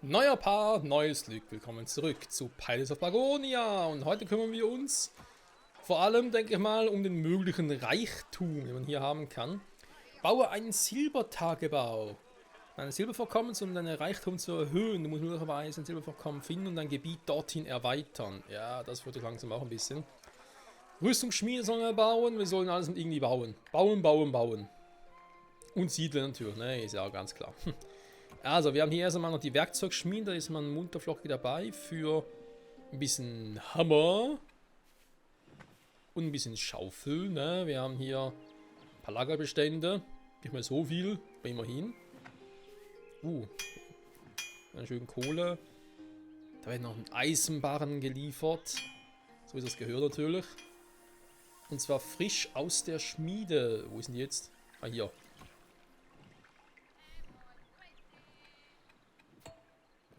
Neuer Part, neues Glück. Willkommen zurück zu Pirates of Pagonia. Und heute kümmern wir uns vor allem, denke ich mal, um den möglichen Reichtum, den man hier haben kann. Baue einen Silbertagebau. Ein Silbervorkommen, um deinen Reichtum zu erhöhen. Du musst möglicherweise ein Silbervorkommen finden und dein Gebiet dorthin erweitern. Ja, das würde ich langsam auch ein bisschen. Rüstungsschmiede sollen wir bauen. Wir sollen alles mit irgendwie bauen. Bauen. Und Siedler natürlich, ne, ist ja auch ganz klar. Also, wir haben hier erst einmal noch die Werkzeugschmiede, da ist man munterflockig dabei für ein bisschen Hammer und ein bisschen Schaufel, ne? Wir haben hier ein paar Lagerbestände, nicht mehr so viel, aber immerhin. Eine schöne Kohle. Da wird noch ein Eisenbarren geliefert, so wie das gehört natürlich. Und zwar frisch aus der Schmiede. Wo ist denn die jetzt? Ah, hier.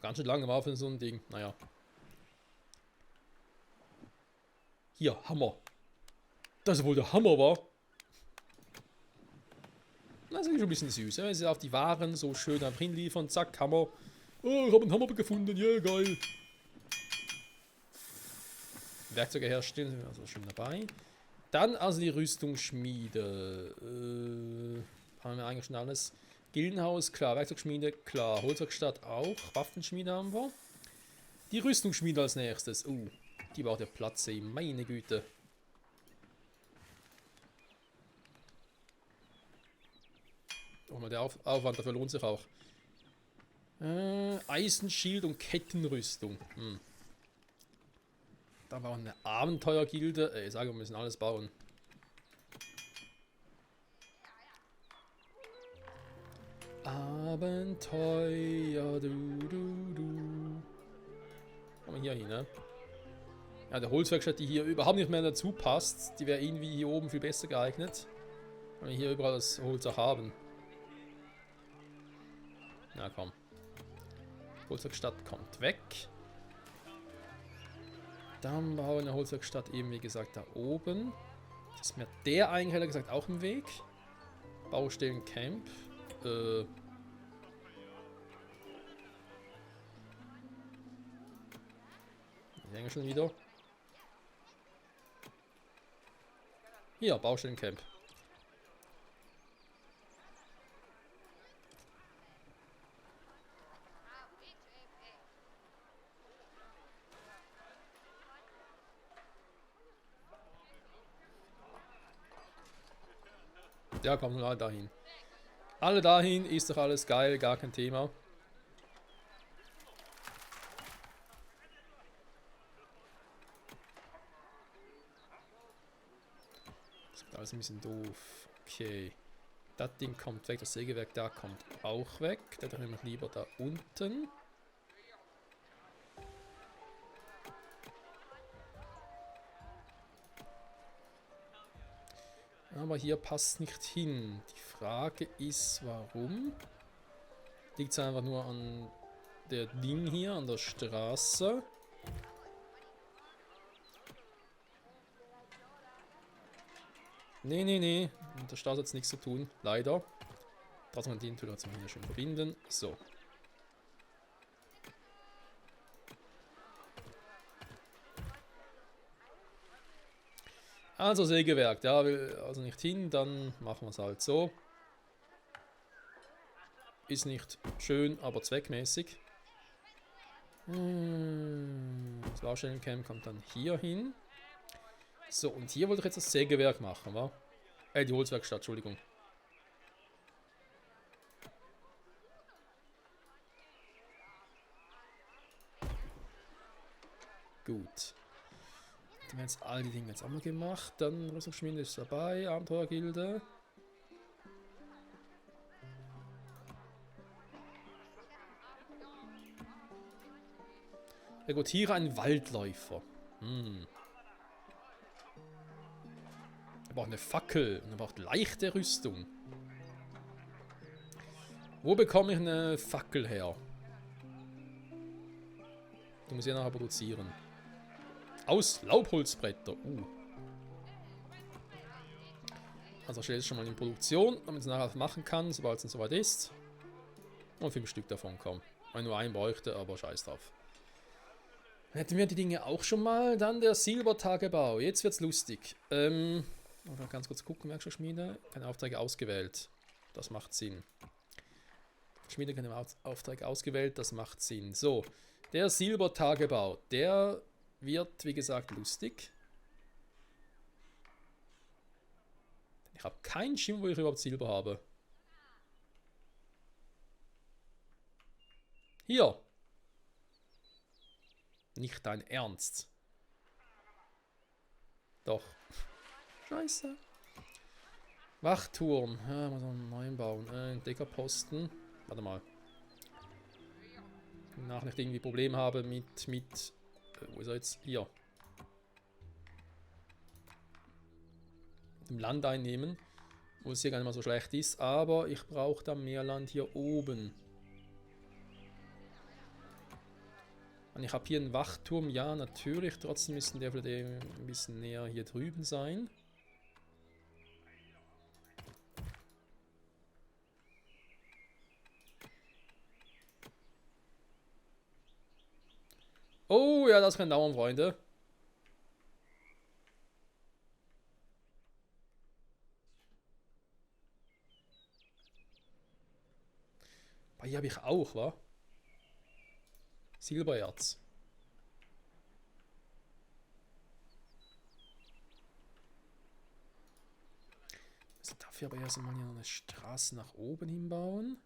Ganz schön lange war für so ein Ding. Naja. Hier, Hammer. Das ist wohl der Hammer, war. Das ist schon ein bisschen süß. Wenn sie auf die Waren so schön einfach hinliefern. Zack, Hammer. Oh, ich habe einen Hammer gefunden. Ja, yeah, geil. Werkzeuge herstellen, sind wir also schon dabei. Dann also die Rüstungsschmiede. Haben wir eigentlich schon alles. Gildenhaus, klar. Werkzeugschmiede, klar. Holzwerkstatt auch. Waffenschmiede haben wir. Die Rüstungsschmiede als nächstes. Die braucht ja Platz, ey. Meine Güte. Oh, mal der Aufwand dafür lohnt sich auch. Eisenschild und Kettenrüstung. Da war eine Abenteuergilde. Ich sage, wir müssen alles bauen. Abenteuer, du. Kommen wir hier hin, ne? Ja, der Holzwerkstatt, die hier überhaupt nicht mehr dazu passt, die wäre irgendwie hier oben viel besser geeignet. Weil wir hier überall das Holz auch haben. Na komm. Holzwerkstatt kommt weg. Dann bauen wir eine Holzwerkstatt eben, wie gesagt, da oben. Das ist mir der eigentlich, hätte gesagt, auch im Weg. Baustellencamp. Ich denke schon wieder. Hier, Baustellencamp. Ja, kommen alle dahin. Alle dahin, ist doch alles geil, gar kein Thema. Das ist alles ein bisschen doof. Okay. Das Ding kommt weg, das Sägewerk da kommt auch weg. Der doch nämlich lieber da unten. Aber hier passt nicht hin. Die Frage ist, warum? Liegt es einfach nur an der Ding hier, an der Straße? Nee. Mit der Straße hat es nichts zu tun, leider. Trotzdem die Integration hier schön verbinden. So. Also Sägewerk, da will also nicht hin, dann machen wir es halt so. Ist nicht schön, aber zweckmäßig. Das Baustellencamp kommt dann hier hin. So, und hier wollte ich jetzt das Sägewerk machen, wa? Die Holzwerkstatt, Entschuldigung. Gut. Dann haben jetzt all die Dinge jetzt einmal gemacht. Dann Rüstungsschmiede ist dabei, Abenteuergilde. Rekrutiere einen Waldläufer. Er braucht eine Fackel und er braucht leichte Rüstung. Wo bekomme ich eine Fackel her? Du musst ja nachher produzieren. Aus Laubholzbretter. Also stelle ich es schon mal in Produktion, damit es nachher machen kann, sobald es soweit ist. Und 5 Stück davon kommen. Wenn nur einen bräuchte, aber scheiß drauf. Hätten wir die Dinge auch schon mal. Dann der Silbertagebau. Jetzt wird's lustig. Ganz kurz gucken, Werkstattschmiede. Keine Aufträge ausgewählt. Das macht Sinn. Schmiede keine Aufträge ausgewählt, das macht Sinn. So, der Silbertagebau. Der wird, wie gesagt, lustig. Ich habe keinen Schimmer, wo ich überhaupt Silber habe. Hier. Nicht dein Ernst. Doch. Scheiße. Wachturm. Ja, muss man einen neuen bauen. Entdeckerposten. Warte mal. Nach nicht irgendwie Probleme habe mit wo ist er jetzt? Hier. Dem Land einnehmen. Wo es hier gar nicht mal so schlecht ist. Aber ich brauche da mehr Land hier oben. Und ich habe hier einen Wachturm. Ja, natürlich. Trotzdem müssen der vielleicht ein bisschen näher hier drüben sein. Oh ja, das kann dauern, Freunde. Hier habe ich auch, wa? Silbererz. Also dafür aber erst mal hier eine Straße nach oben hinbauen.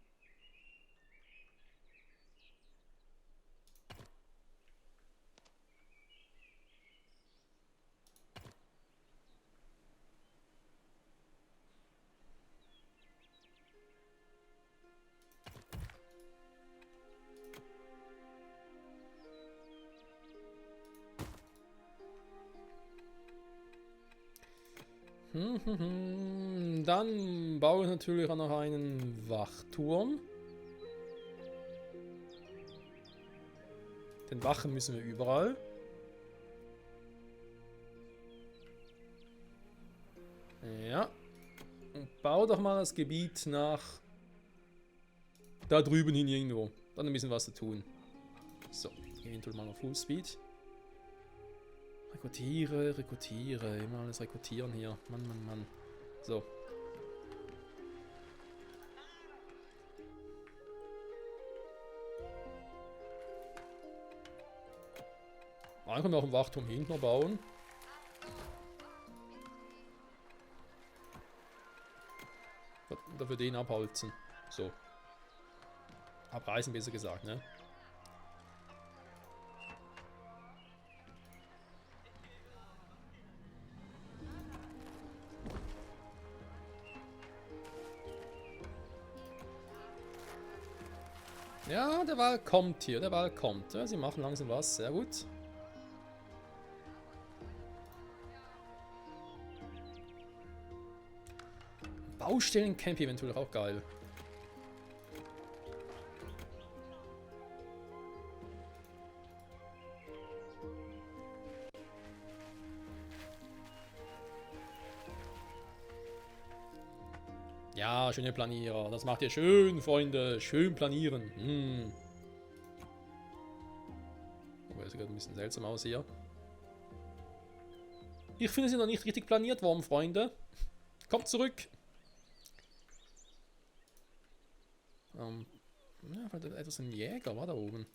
Dann baue ich natürlich auch noch einen Wachturm. Den Wachen müssen wir überall. Ja. Und baue doch mal das Gebiet nach da drüben hin irgendwo. Dann ein bisschen was zu tun. So, eventuell mal auf Fullspeed. Rekrutiere. Immer alles rekrutieren hier. Mann. So. Man kann auch einen Wachturm hinten noch bauen. Dafür den abholzen. So. Abreißen, besser gesagt, ne? Ja, der Wal kommt hier, der Wal kommt. Ja, sie machen langsam was, sehr gut. Baustellencamp eventuell auch geil. Ja, schöne Planierer. Das macht ihr schön, Freunde. Schön planieren. Oh, das sieht gerade ein bisschen seltsam aus hier. Ich finde, sie noch nicht richtig planiert worden, Freunde. Kommt zurück. Ja, vielleicht etwas ein Jäger war da oben.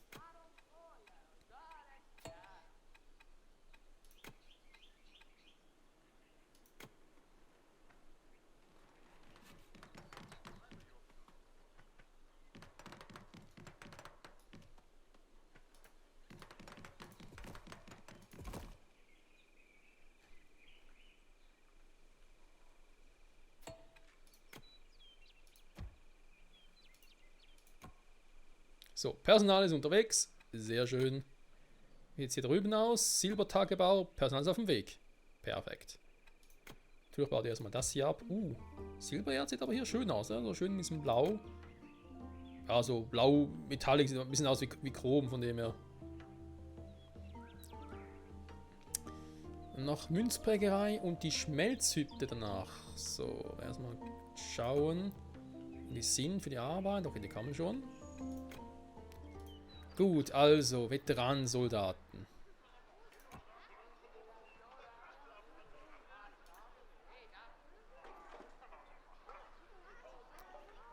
So, Personal ist unterwegs. Sehr schön. Wie sieht es hier drüben aus? Silbertagebau. Personal ist auf dem Weg. Perfekt. Natürlich baut ihr erstmal das hier ab. Silbererz sieht aber hier schön aus. Ja? So schön in diesem Blau. Ja, so blau Metallic sieht ein bisschen aus wie Chrom, von dem her. Noch Münzprägerei und die Schmelzhütte danach. So, erstmal schauen, wie die sind für die Arbeit. Okay, die kann man schon. Gut, also Veteranensoldaten.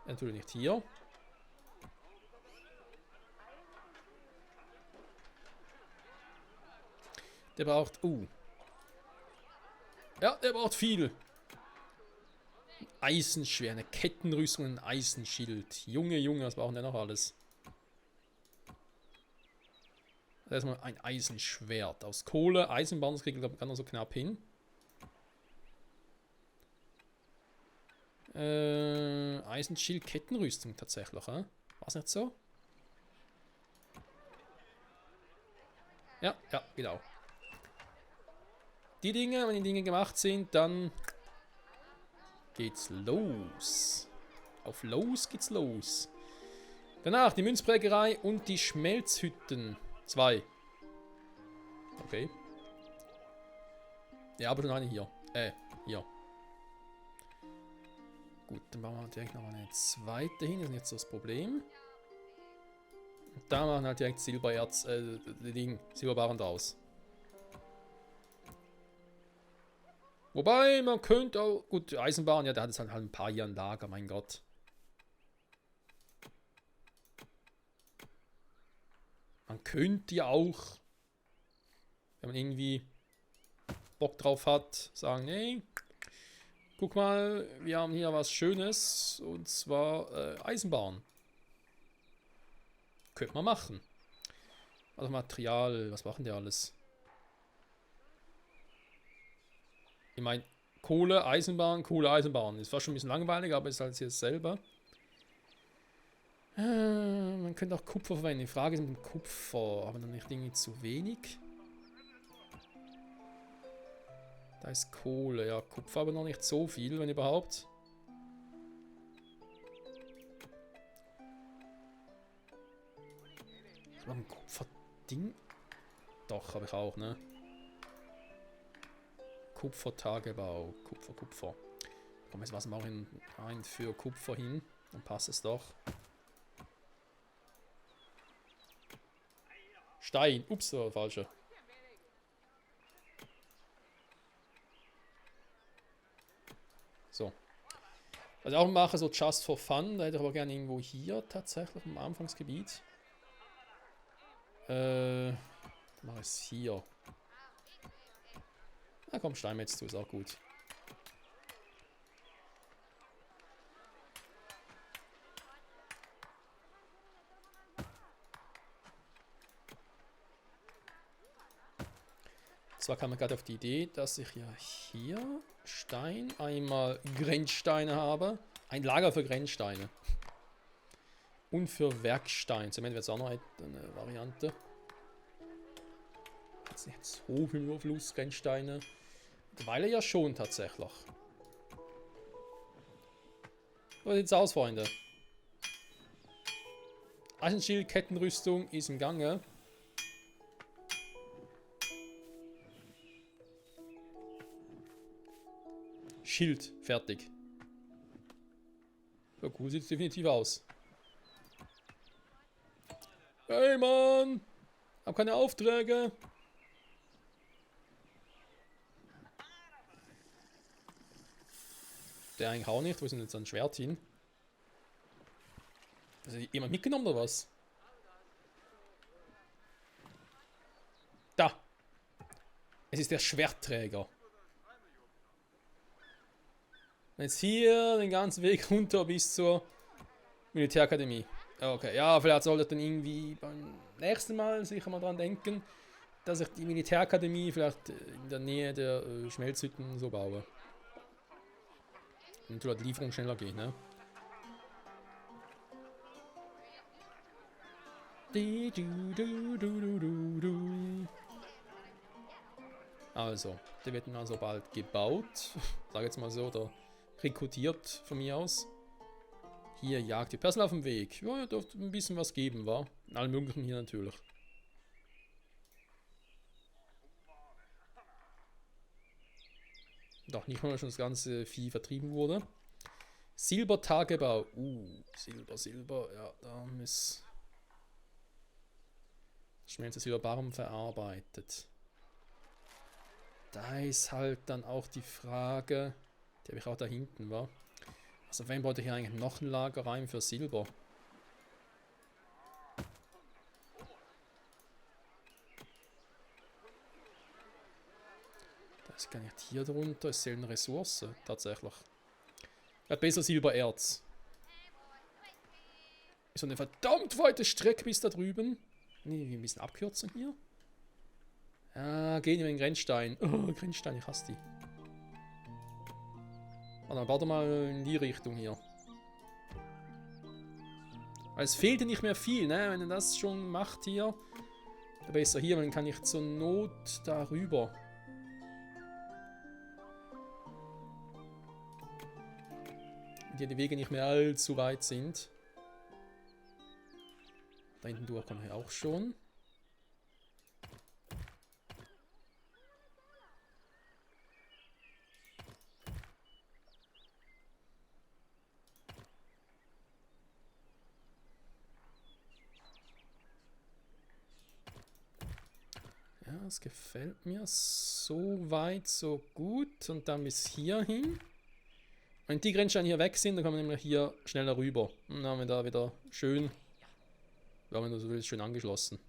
Natürlich nicht hier. Der braucht... Ja, der braucht viel. Eisenschwert, eine Kettenrüstung und ein Eisenschild. Junge, Junge, was brauchen der noch alles? Erstmal ein Eisenschwert aus Kohle. Eisenbahn, das kriegt er so knapp hin. Eisenschild, Kettenrüstung tatsächlich, War es nicht so? Ja, genau. Die Dinge, wenn die Dinge gemacht sind, dann geht's los. Auf los geht's los. Danach die Münzprägerei und die Schmelzhütten. 2. Okay. Ja, aber schon eine hier. Hier. Gut, dann bauen wir direkt noch eine zweite hin. Das ist jetzt so das Problem. Und da machen wir halt direkt Silbererz, Silberbarren draus. Wobei, man könnte auch... Gut, Eisenbahn, ja, der hat jetzt halt ein paar Jahre Lager, mein Gott. Man könnte ja auch, wenn man irgendwie Bock drauf hat, sagen, hey, guck mal, wir haben hier was Schönes, und zwar Eisenbahn. Könnte man machen. Also Material, was machen die alles? Ich meine, Kohle, Eisenbahn. Ist fast schon ein bisschen langweilig, aber ist halt jetzt selber. Man könnte auch Kupfer verwenden. Die Frage ist mit dem Kupfer, aber dann nicht irgendwie zu wenig. Da ist Kohle, ja, Kupfer aber noch nicht so viel, wenn überhaupt. Ich habe ein Kupferding. Doch, habe ich auch, ne? Kupfertagebau. Kupfer. Komm, jetzt was mache ich ein für Kupfer hin. Dann passt es doch. Stein. Ups, das war falsche. So. Was ich auch mache, so just for fun. Da hätte ich aber gerne irgendwo hier tatsächlich im Anfangsgebiet. Mache ich es hier. Na komm, Steinmetz, du ist auch gut. Zwar kam ich gerade auf die Idee, dass ich ja hier Stein, einmal Grenzsteine habe. Ein Lager für Grenzsteine. Und für Werkstein. Zement wäre jetzt auch noch eine Variante. Jetzt nicht so viel Überfluss, Grenzsteine. Mittlerweile ja schon tatsächlich. So sieht's aus, Freunde. Eisenschild, Kettenrüstung ist im Gange. Schild, fertig. Ja, cool sieht es definitiv aus. Hey Mann! Hab keine Aufträge. Der eigentlich auch nicht. Wo ist denn jetzt ein Schwert hin? Ist jemand mitgenommen oder was? Da! Es ist der Schwertträger. Und jetzt hier den ganzen Weg runter bis zur Militärakademie. Okay, ja, vielleicht sollte ich dann irgendwie beim nächsten Mal sicher mal dran denken, dass ich die Militärakademie vielleicht in der Nähe der Schmelzhütten so baue. Und die Lieferung schneller geht, ne? Also, der wird dann also bald gebaut. Sag jetzt mal so, oder rekrutiert von mir aus. Hier jagt die Person auf dem Weg. Ja, dürfte ein bisschen was geben, wa? In allen möglichen hier natürlich. Doch nicht mal schon das ganze Vieh vertrieben wurde. Silbertagebau. Silber. Ja, da muss. Schmelze Silberbarm verarbeitet. Da ist halt dann auch die Frage, die habe ich auch da hinten, war. Also wenn wollte ich hier eigentlich noch ein Lager rein für Silber? Das ist gar nicht hier drunter, es zählen Ressource, tatsächlich. Ja, besser Silbererz. Ist so eine verdammt weite Strecke bis da drüben. Nee, ein bisschen abkürzen hier. Ja, gehen wir in Grenzstein. Oh, Grenzstein, ich hasse die. Warte mal, warte mal in die Richtung hier. Weil es fehlt ja nicht mehr viel, ne? Wenn er das schon macht hier. Besser hier, dann kann ich zur Not darüber. Und hier die Wege nicht mehr allzu weit sind. Da hinten durch kann ich auch schon. Ja, es gefällt mir so weit, so gut. Und dann bis hier hin. Wenn die Grenzsteine hier weg sind, dann kommen wir nämlich hier schneller rüber. Und dann haben wir da wieder schön, wenn man so will, schön angeschlossen.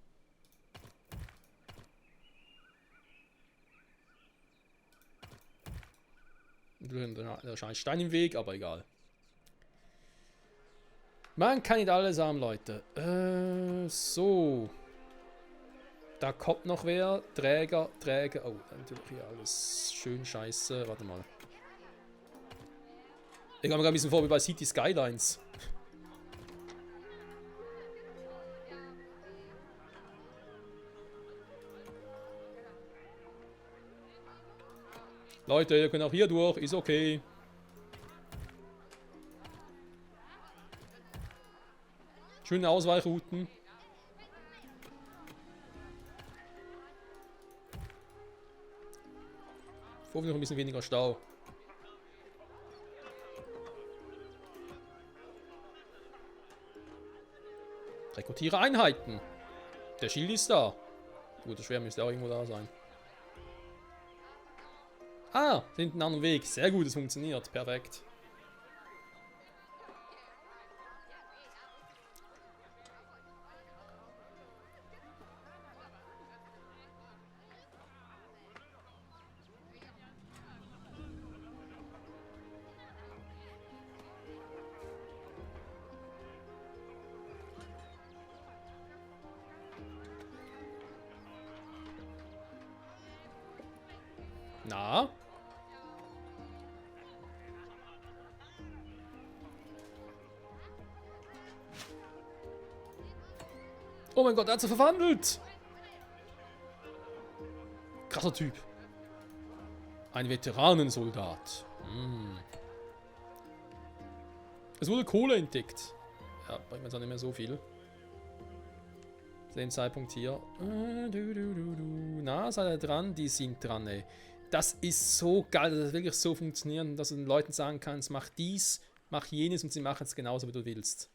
Da scheint Stein im Weg, aber egal. Man kann nicht alles haben, Leute. So. Da kommt noch wer. Träger. Oh, natürlich hier alles schön scheiße. Warte mal. Ich komme mir gerade ein bisschen vor wie bei City Skylines. Leute, ihr könnt auch hier durch, ist okay. Schöne Ausweichrouten. Hoffentlich noch ein bisschen weniger Stau. Rekrutiere Einheiten. Der Schild ist da. Gut, das Schwert müsste auch irgendwo da sein. Ah, sind einen anderen Weg. Sehr gut, es funktioniert. Perfekt. Na? Oh mein Gott, er hat sie verwandelt! Krasser Typ. Ein Veteranensoldat. Es wurde Kohle entdeckt. Ja, bringt mir jetzt auch nicht mehr so viel. Zu dem Zeitpunkt hier. Na, seid ihr dran? Die sind dran, ey. Das ist so geil, dass das wirklich so funktioniert, dass du den Leuten sagen kannst, mach dies, mach jenes und sie machen es genauso, wie du willst.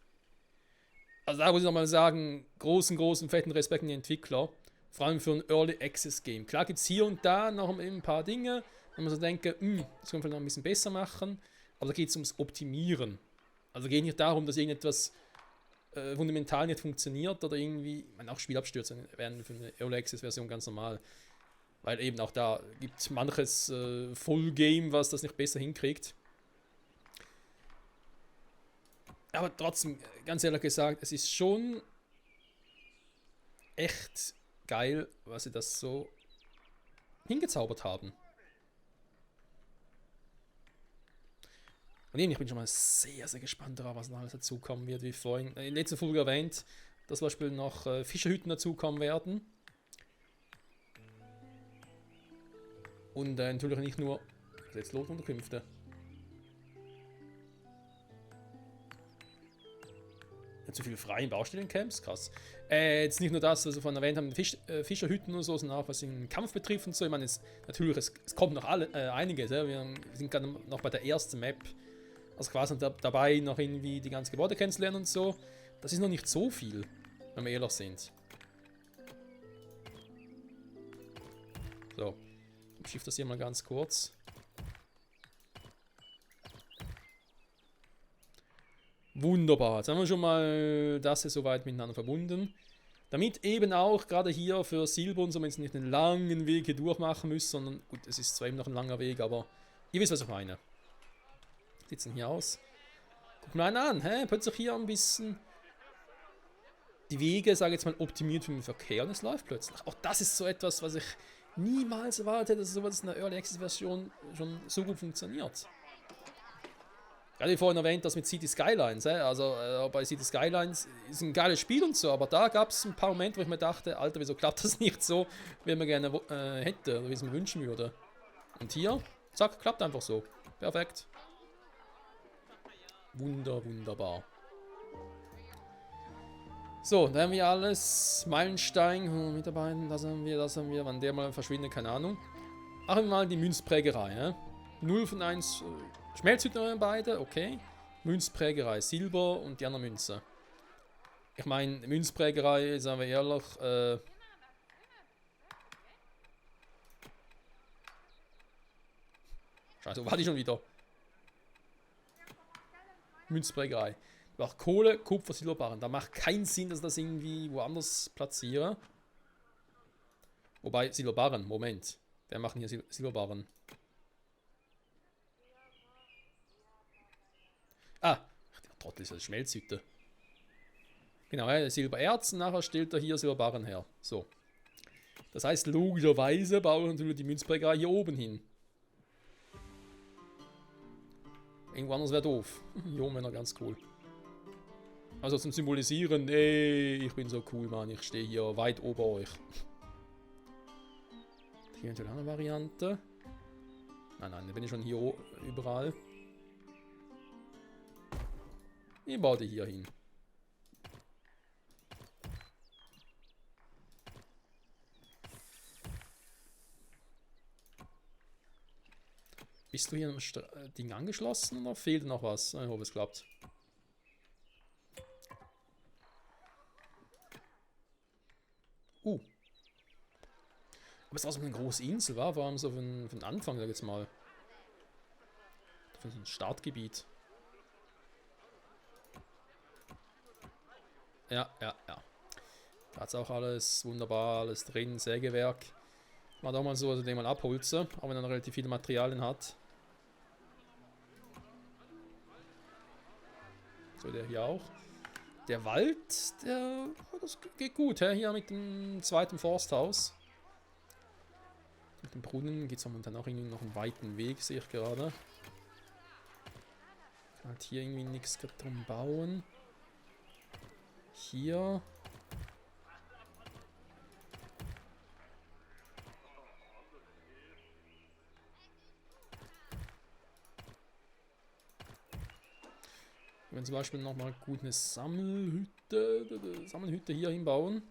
Also da muss ich nochmal sagen, großen, fetten Respekt an die Entwickler. Vor allem für ein Early Access Game. Klar gibt es hier und da noch ein paar Dinge, wo man so denkt, das können wir vielleicht noch ein bisschen besser machen. Aber da geht es ums Optimieren. Also geht nicht darum, dass irgendetwas fundamental nicht funktioniert oder irgendwie, ich meine, auch Spielabstürze werden für eine Early Access Version ganz normal. Weil eben auch da gibt es manches Full Game, was das nicht besser hinkriegt. Aber trotzdem, ganz ehrlich gesagt, es ist schon echt geil, was sie das so hingezaubert haben. Und eben, ich bin schon mal sehr gespannt darauf, was noch alles dazukommen wird, wie vorhin in der letzten Folge erwähnt, dass zum Beispiel noch Fischerhütten dazukommen werden. Und natürlich nicht nur jetzt Lotunterkünfte. Zu viel freien Baustellencamps, krass. Jetzt nicht nur das, was wir vorhin erwähnt haben, Fischerhütten und so, sondern auch was den Kampf betrifft und so. Ich meine, es kommt noch einiges. Ja? Wir sind gerade noch bei der ersten Map. Also quasi dabei, noch irgendwie die ganzen Gebäude kennenzulernen und so. Das ist noch nicht so viel, wenn wir ehrlich sind. So, ich schiff das hier mal ganz kurz. Wunderbar, jetzt haben wir schon mal das hier soweit miteinander verbunden. Damit eben auch gerade hier für Silber und so, wenn sie nicht einen langen Weg hier durchmachen müssen, sondern gut, es ist zwar eben noch ein langer Weg, aber ihr wisst, was ich meine. Sitzen hier aus. Guck mal einen an, hä? Plötzlich hier ein bisschen die Wege, sage ich jetzt mal, optimiert für den Verkehr und es läuft plötzlich. Auch das ist so etwas, was ich niemals erwartet hätte, dass sowas in der Early Access Version schon so gut funktioniert. Gerade wie vorhin erwähnt, das mit City Skylines. Also bei City Skylines ist ein geiles Spiel und so, aber da gab es ein paar Momente, wo ich mir dachte, Alter, wieso klappt das nicht so, wie man gerne hätte oder wie es mir wünschen würde. Und hier, zack, klappt einfach so. Perfekt. Wunderbar. So, da haben wir alles. Meilenstein, Mitarbeiter, das haben wir. Wann der mal verschwindet, keine Ahnung. Machen wir mal die Münzprägerei. Ne? 0 von 1 Schmelzhütten beide, okay. Münzprägerei, Silber und die andere Münze. Ich meine, Münzprägerei, sagen wir ehrlich, Scheiße, wo war die schon wieder? Münzprägerei. Macht Kohle, Kupfer, Silberbarren. Da macht keinen Sinn, dass ich das irgendwie woanders platziere. Wobei, Silberbarren, Moment. Wer macht hier Silberbarren? Ah, der Trottel ist ja Schmelzhütte. Genau, Silbererz, nachher stellt er hier Silberbarren her. So. Das heißt, logischerweise bauen wir natürlich die Münzprägerei hier oben hin. Irgendwo anders wäre doof. Hier oben wäre noch ganz cool. Also zum Symbolisieren, ey, ich bin so cool, Mann, ich stehe hier weit ober euch. Hier natürlich eine Variante. Nein, da bin ich schon hier überall. Ich baue die hier hin. Bist du hier am Ding angeschlossen oder fehlt noch was? Ich hoffe, es klappt. Aber es ist auch so eine große Insel, war? Vor allem so für den Anfang, sag ich jetzt mal. Für so ein Startgebiet. Ja. Da hat es auch alles wunderbar, alles drin, Sägewerk. Mal auch mal so, also den mal abholze, auch wenn er noch relativ viele Materialien hat. So, der hier auch. Der Wald, das geht gut, hier mit dem zweiten Forsthaus. Mit dem Brunnen geht es momentan auch irgendwie noch einen weiten Weg, sehe ich gerade. Kann halt hier irgendwie nichts drum bauen. Hier. Wenn zum Beispiel nochmal gut eine Sammelhütte hier hinbauen.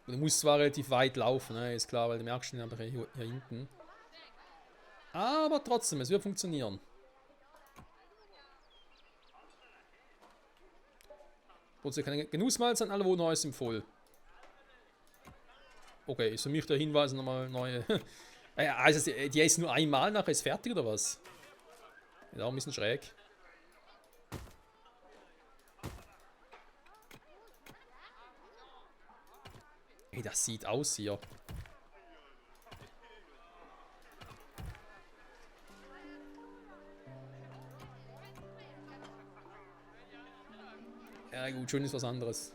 Du musst zwar relativ weit laufen, ne? Ist klar, weil du merkst schon einfach hier hinten. Aber trotzdem, es wird funktionieren. Trotzdem keine Genussmahlzeit, alle Wohnhäuser ist im Voll. Okay, ist für mich der Hinweis nochmal neue. Also die ist nur einmal, nachher ist fertig oder was? Ja, ein bisschen schräg. Ey, das sieht aus hier. Ja gut, schön ist was anderes.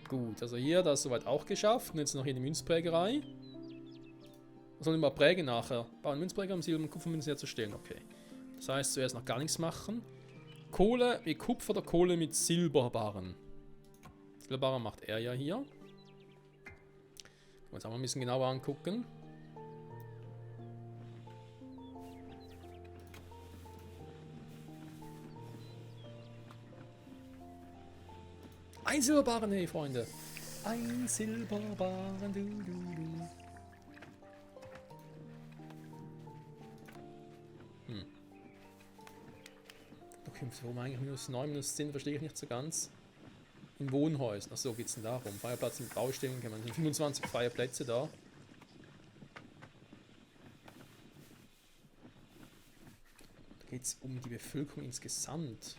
Gut, also hier, das ist soweit auch geschafft. Und jetzt noch hier die Münzprägerei. Was sollen wir mal prägen nachher? Bauen Münzpräger, um Silber und Kupfermünzen herzustellen. Okay. Das heißt, zuerst noch gar nichts machen. Kohle mit Kupfer oder Kohle mit Silberbarren? Silberbarren macht er ja hier. Jetzt auch mal ein bisschen genauer angucken. Ein Silberbarren, hey Freunde. Ein Silberbarren, du. Unterkünfte, warum eigentlich -9, -10, verstehe ich nicht so ganz. In Wohnhäusern, achso, geht es denn darum? Feierplatz mit Baustellen, kann man 25 freie Plätze da. Da geht es um die Bevölkerung insgesamt.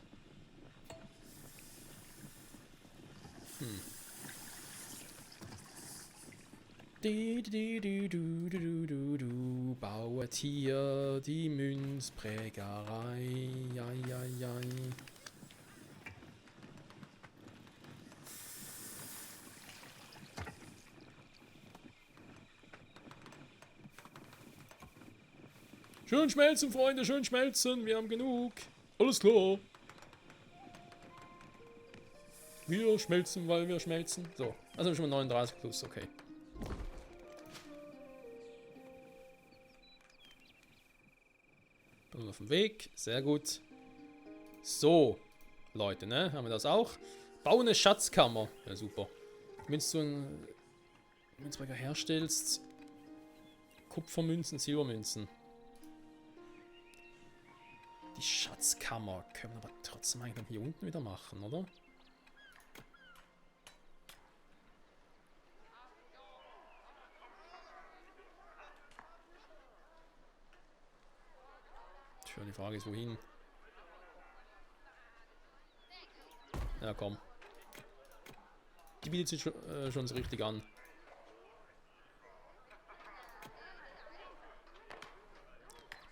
Bauet hier die Münzprägerei. Jai. Schön schmelzen, Freunde, schön schmelzen. Wir haben genug. Alles klar. Wir schmelzen, weil wir schmelzen. So, also schon mal 39 plus, okay. Bin auf dem Weg, sehr gut. So, Leute, ne, haben wir das auch. Bau eine Schatzkammer. Ja, super. Wenn du einen Münzpräger herstellst, Kupfermünzen, Silbermünzen. Die Schatzkammer können wir aber trotzdem eigentlich noch hier unten wieder machen, oder? Tja, die Frage ist, wohin? Ja, komm. Die bietet sich schon so richtig an.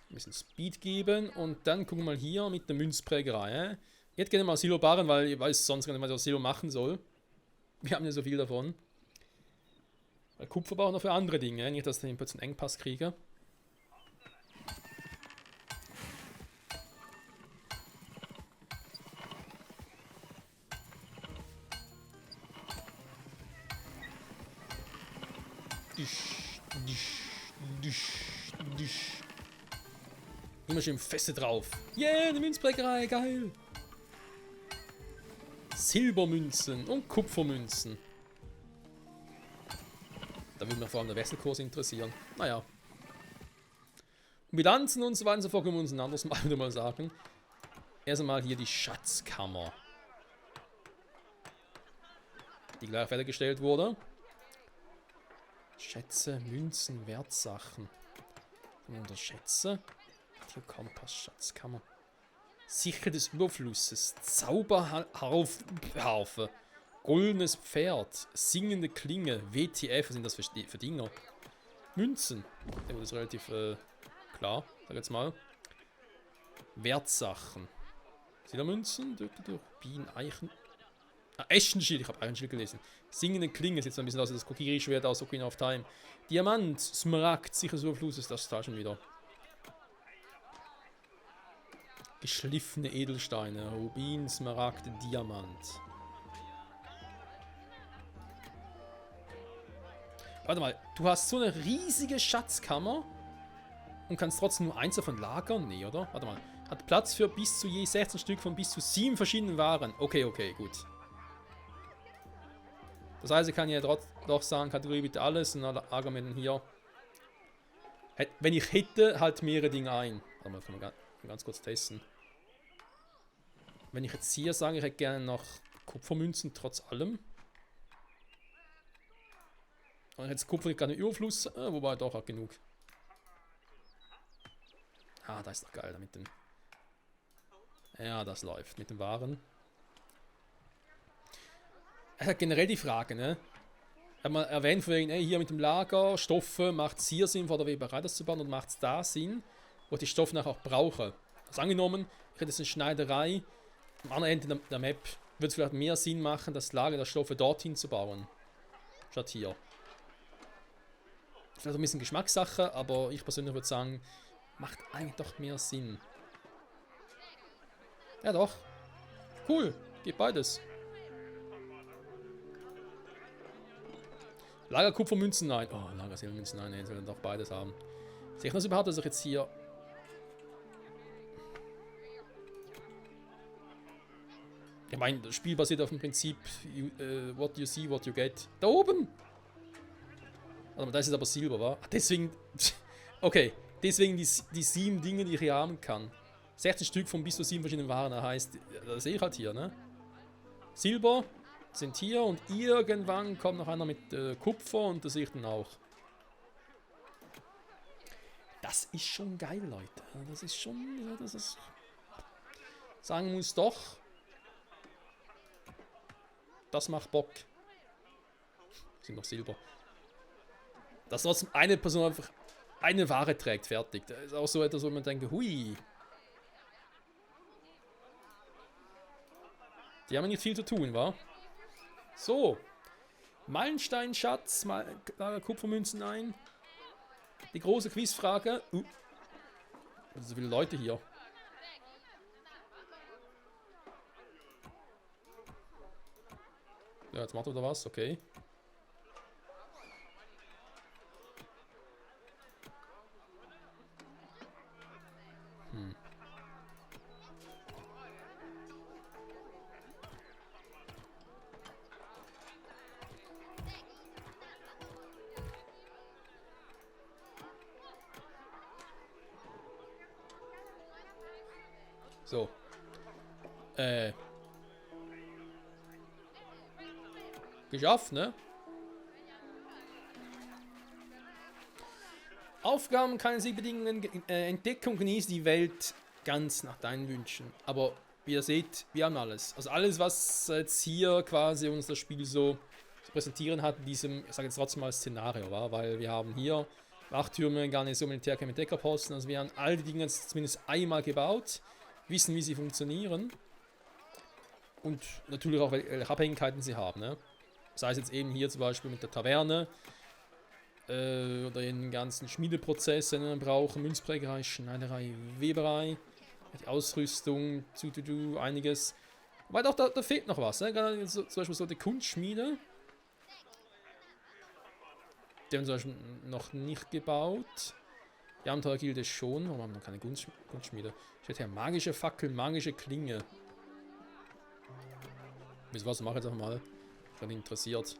Ein bisschen Speed geben und dann gucken wir mal hier mit der Münzprägerei. Ich hätte gerne mal Silberbarren, weil ich weiß sonst gar nicht, was ich aus Silber machen soll. Wir haben ja so viel davon. Weil Kupfer brauchen wir noch für andere Dinge, nicht, dass ich plötzlich einen Engpass kriege. Immer schön feste drauf. Yeah, eine Münzprägerei, geil. Silbermünzen und Kupfermünzen. Da würde mich vor allem der Wechselkurs interessieren. Naja. Und Bilanzen und so weiter und so fort können wir uns ein anderes Mal wieder mal sagen. Erst einmal hier die Schatzkammer. Die gleich fertiggestellt wurde. Schätze, Münzen, Wertsachen. Unterschätze. Kompass, Schatzkammer. Sicher des Überflusses. Zauberharfe. Goldenes Pferd. Singende Klinge. WTF, was sind das für Dinger? Münzen. Das ist relativ klar, sag jetzt mal. Wertsachen. Silbermünzen. Bienen, Eichen. Eschenschild, ich habe Eichenschild gelesen. Singende Klinge, sieht so ein bisschen aus wie das Kokiri-Schwert aus Ocarina of Time. Diamant, Smaragd, sicher des Überflusses, das ist da schon wieder. Geschliffene Edelsteine, Rubin, Smaragd, Diamant. Warte mal, du hast so eine riesige Schatzkammer und kannst trotzdem nur eins davon lagern? Nee, oder? Warte mal. Hat Platz für bis zu je 16 Stück von bis zu 7 verschiedenen Waren. Okay, gut. Das heißt, ich kann ja doch sagen, Kategorie bitte alles und dann lagern wir dann hier. Wenn ich hätte, halt mehrere Dinge ein. Warte mal, können wir ganz kurz testen. Wenn ich jetzt hier sage, ich hätte gerne noch Kupfermünzen trotz allem. Und jetzt Kupfer nicht gerade einen Überfluss, wobei doch auch genug. Ah, da ist doch geil mit den. Ja, das läuft mit den Waren. Es hat generell die Frage, ne? Hat man erwähnt von wegen, ey, hier mit dem Lager, Stoffe, macht es hier Sinn, vor der Weberei das zu bauen und macht es da Sinn, wo ich die Stoffe nachher auch brauche. Also angenommen, ich hätte jetzt eine Schneiderei, am anderen Ende der Map würde es vielleicht mehr Sinn machen, das Lager der Stoffe dorthin zu bauen, statt hier. Vielleicht ein bisschen Geschmackssache, aber ich persönlich würde sagen, macht eigentlich doch mehr Sinn. Ja doch. Cool, geht beides. Lagerkupfermünzen, nein. Oh, Lagersilbermünzen, nein, jetzt will ich doch beides haben. Sehe ich das überhaupt, dass ich jetzt hier... Ich meine, das Spiel basiert auf dem Prinzip what you see, what you get. Da oben! Warte mal, da ist jetzt aber Silber, wa? Deswegen... Okay, deswegen die 7 Dinge, die ich hier haben kann. 16 Stück von bis zu 7 verschiedenen Waren. Das heißt, das sehe ich halt hier, ne? Silber sind hier und irgendwann kommt noch einer mit Kupfer und das sehe ich dann auch. Das ist schon geil, Leute. Das ist schon, das ist, sagen muss doch, das macht Bock. Sind noch Silber. Dass trotzdem eine Person einfach eine Ware trägt, fertig. Das ist auch so etwas, wo man denkt, hui. Die haben nicht viel zu tun, wa? So. Meilensteinschatz, Kupfermünzen ein. Die große Quizfrage. So viele Leute hier. Ja, jetzt macht er da was, okay. So. Geschafft, ne? Aufgaben keine Siegbedingungen. Entdeckung genießt die Welt ganz nach deinen Wünschen. Aber wie ihr seht, wir haben alles. Also alles, was jetzt hier quasi uns das Spiel so zu präsentieren hat, in diesem, ich sage jetzt trotzdem mal Szenario, war, weil wir haben hier Wachtürme, Garnison, Militärkämpfe, Deckerposten. Also wir haben all die Dinge zumindest einmal gebaut, wissen, wie sie funktionieren und natürlich auch, welche Abhängigkeiten sie haben. Ne? Sei es jetzt eben hier zum Beispiel mit der Taverne oder den ganzen Schmiedeprozessen, die man braucht, Münzprägerei, Schneiderei, Weberei, die Ausrüstung, einiges. Weil doch, da fehlt noch was. Ne? Gerade zum Beispiel so die Kunstschmiede. Die haben zum Beispiel noch nicht gebaut. Die Abenteuergilde schon. Warum haben wir noch keine Kunstschmiede? Steht hier magische Fackel, magische Klinge. Wisst ihr was? Mach jetzt einfach mal. Ich bin interessiert.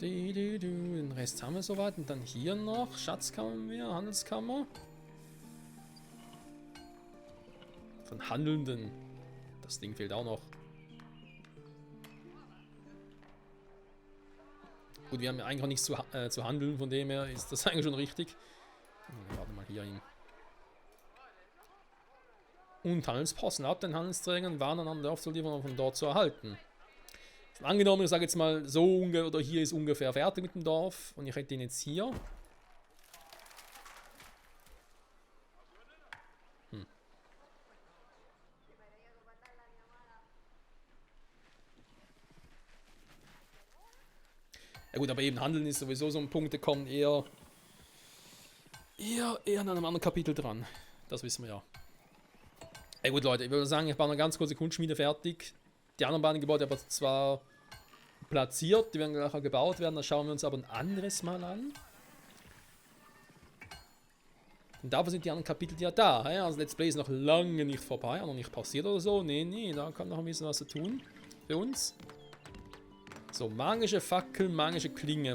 Den Rest haben wir soweit. Und dann hier noch Schatzkammer mehr, Handelskammer. Von Handelnden. Das Ding fehlt auch noch. Gut, wir haben ja eigentlich auch nichts zu handeln, von dem her ist das eigentlich schon richtig. Warte mal hier hin. Und Handelsposten ab den Handelsträgern waren einander aufzuliefern und von dort zu erhalten. Angenommen, ich sage jetzt mal so oder hier ist ungefähr fertig mit dem Dorf und ich hätte ihn jetzt hier. Ja gut, aber eben Handeln ist sowieso so ein Punkt, der kommt eher an einem anderen Kapitel dran. Das wissen wir ja. Ja gut Leute, ich würde sagen, ich baue eine ganz kurze Kunstschmiede fertig. Die anderen beiden Gebäude aber zwar platziert, die werden nachher gebaut werden, das schauen wir uns aber ein anderes Mal an. Und dafür sind die anderen Kapitel ja da. Also Let's Play ist noch lange nicht vorbei, noch nicht passiert oder so. Nee, da kann noch ein bisschen was zu tun für uns. So, magische Fackel, magische Klinge,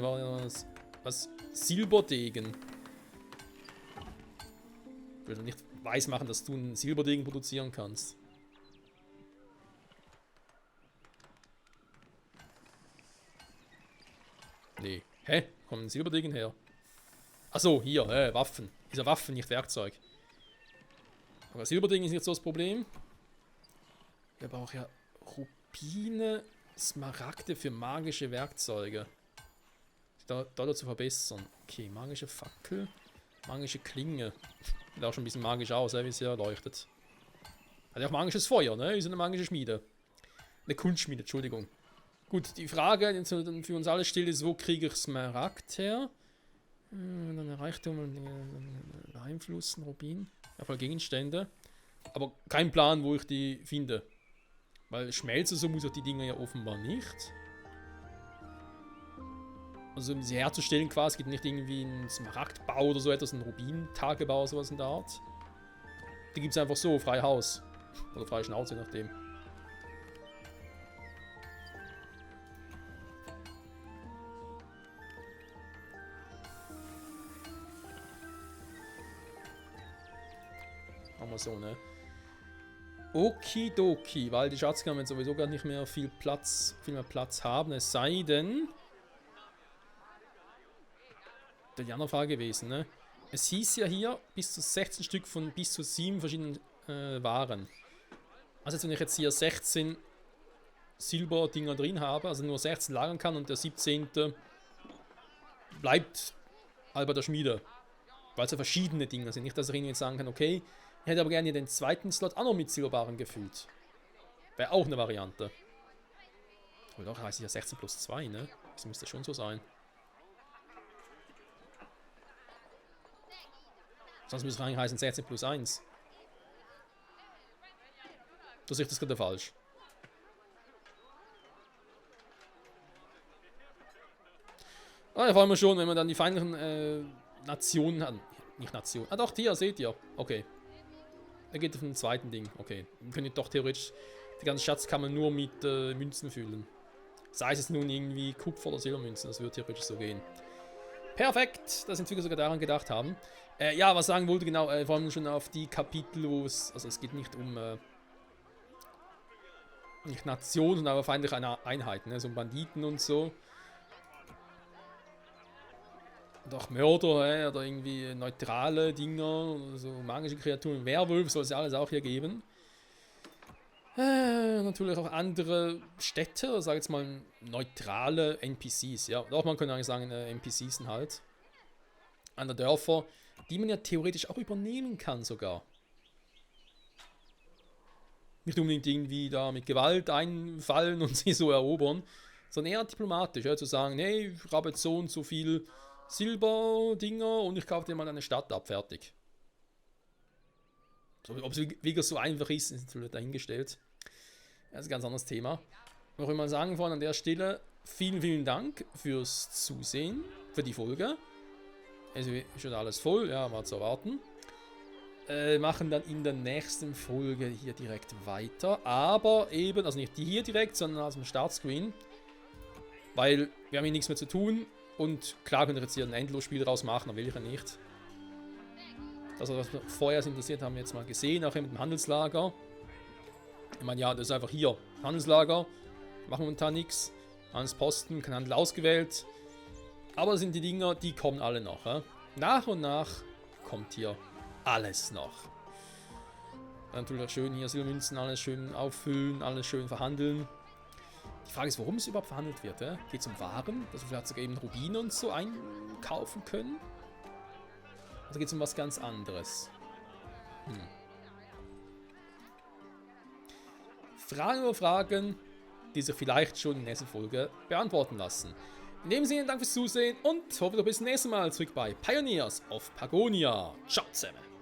was Silberdegen. Ich will nicht weismachen, dass du einen Silberdegen produzieren kannst. Nee. Hä? Kommt ein Silberdegen her? Achso, hier, Waffen. Ist ja Waffen, nicht Werkzeug. Aber Silberdegen ist nicht so das Problem. Wir brauchen ja Rubine, Smaragde für magische Werkzeuge. Da zu verbessern. Okay, magische Fackel, magische Klinge. Sieht auch schon ein bisschen magisch aus, wie es hier leuchtet. Hat ja auch magisches Feuer, ne? Ist eine magische Schmiede. Eine Kunstschmiede, Entschuldigung. Gut, die Frage, die für uns alle still ist, wo kriege ich Smaragd her? Dann Reichtum beeinflussen, Rubin. Ja, voll Gegenstände. Aber kein Plan, wo ich die finde. Weil schmelzen so muss ich die Dinger ja offenbar nicht. Also um sie herzustellen quasi, es gibt nicht irgendwie einen Smaragdbau oder so etwas, einen Rubin-Tagebau oder sowas in der Art. Die gibt es einfach so, frei Haus. Oder frei Schnauze, je nachdem. Machen wir so, ne? Okidoki, weil die Schatzkammern sowieso gar nicht mehr viel mehr Platz haben, es sei denn... Das ist die andere Frage gewesen, ne? Es hieß ja hier bis zu 16 Stück von bis zu 7 verschiedenen Waren. Also jetzt, wenn ich jetzt hier 16 Silberdinger drin habe, also nur 16 lagern kann und der 17. bleibt halt bei der Schmiede. Weil es ja verschiedene Dinge sind. Nicht, dass ich Ihnen jetzt sagen kann, okay, ich hätte aber gerne den zweiten Slot auch noch mit Silberwaren gefüllt. Wäre auch eine Variante. Aber doch heißt es ja 16 plus 2, ne? Das müsste schon so sein. Sonst müsste es eigentlich heißen 16 plus 1. Du siehst das gerade falsch. Ah, da freuen wir schon, wenn man dann die feindlichen Nationen hat. Nicht Nationen. Ah doch, hier, seht ihr. Okay. Er geht auf den zweiten Ding. Okay. Dann könnt ihr doch theoretisch die ganze Schatzkammer nur mit Münzen füllen. Sei es nun irgendwie Kupfer- oder Silbermünzen. Das würde theoretisch so gehen. Perfekt. Dass Entwickler sogar daran gedacht haben. Ja, was sagen wollte, genau. Vor allem schon auf die Kapitel, wo es... Also es geht nicht um... nicht Nationen, sondern aber feindliche Einheiten. Ne? So Banditen und so. Doch Mörder, oder irgendwie neutrale Dinger, oder so magische Kreaturen, Werwolf soll es ja alles auch hier geben. Natürlich auch andere Städte, sag jetzt mal neutrale NPCs, ja. Doch, man könnte eigentlich sagen, NPCs sind halt. Andere Dörfer, die man ja theoretisch auch übernehmen kann sogar. Nicht unbedingt irgendwie da mit Gewalt einfallen und sie so erobern, sondern eher diplomatisch, ja, zu sagen, nee, ich habe jetzt so und so viel Silberdinger und ich kaufe dir mal eine Stadt ab, fertig. So, ob es wirklich so einfach ist, ist natürlich dahingestellt. Das ist ein ganz anderes Thema. Noch immer sagen wollen an der Stelle, vielen, vielen Dank fürs Zusehen, für die Folge. Also ist schon alles voll, ja, mal zu erwarten. Machen dann in der nächsten Folge hier direkt weiter. Aber eben, also nicht die hier direkt, sondern aus dem Startscreen. Weil wir haben hier nichts mehr zu tun. Und klar könnt ihr jetzt hier ein Endlosspiel draus machen, aber will ich ja nicht. Das, was wir vorher interessiert, haben wir jetzt mal gesehen, auch hier mit dem Handelslager. Ich meine, ja, das ist einfach hier. Handelslager, machen momentan nichts. Handelsposten, kein Handel ausgewählt. Aber das sind die Dinger, die kommen alle noch. Ja? Nach und nach kommt hier alles noch. Dann natürlich auch schön hier Silbermünzen, alles schön auffüllen, alles schön verhandeln. Die Frage ist, warum es überhaupt verhandelt wird. Geht es um Waren, dass wir vielleicht sogar eben Rubine und so einkaufen können? Oder geht es um was ganz anderes? Fragen über Fragen, die sich vielleicht schon in der nächsten Folge beantworten lassen. In dem Sinne, danke fürs Zusehen und hoffe, du bist das nächste Mal zurück bei Pioneers of Pagonia. Ciao zusammen!